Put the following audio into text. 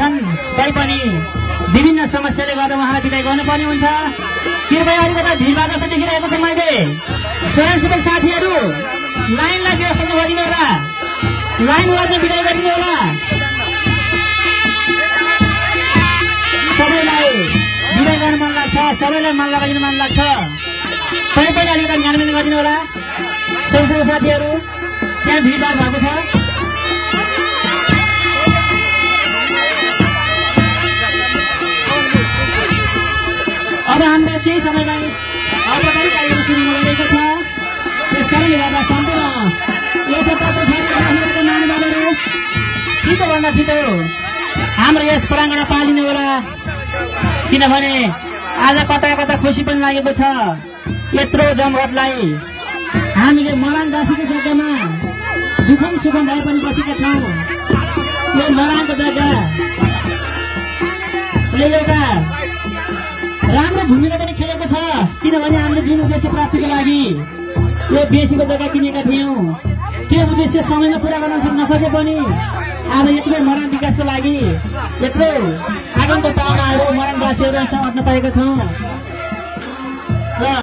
छन् तैपनि विभिन्न समस्याले गर्दा उहाँलाई बिदाई गर्नुपर्ने हुन्छ। कृपया अलिकता भिडभाड जस्तो देखिरहेको छु मैले। स्वयंसेवक साथीहरू लाइनलाई व्यवस्था गरिदिनु होला, लाइन गर्न बिदाई गरिदिनु होला। सबैलाई बिदाई गर्न मन लाग्छ, सबैलाई मन लगाइदिनु मन लाग्छ। तैपनि अलिकता ध्यान गरिदिनु होला स्वयंसेवक साथीहरू, त्यहाँ भिडभाड भएको छ। अब हाम्रो केही समयमा अगाडि कार्यक्रम सुरु भइरहेको छ। त्यसकारणले गर्दा सम्पूर्ण यथातथा महानुभावहरू छिटोभन्दा छिटो हाम्रो यस प्राङ्गणमा पालिनु होला, किनभने आज कता कता खुसी पनि लागेको छ। यत्रो जमघटलाई हामीले मराङवासीको जग्गामा दुखम सुखम भए पनि बसेका छौँ। यो मराङको जग्गा एउटा राम्रो भूमिका पनि खेलेको छ, किनभने हामीले जुन उद्देश्य प्राप्तिको लागि यो बेसीको जग्गा किनेका थियौँ, त्यो उद्देश्य समयमा पुरा गर्न नसके पनि आज यत्रो मराङ विकासको लागि यत्रो आगमको पाहुनाहरू मराङवासीहरू समात्न पाएका छौँ।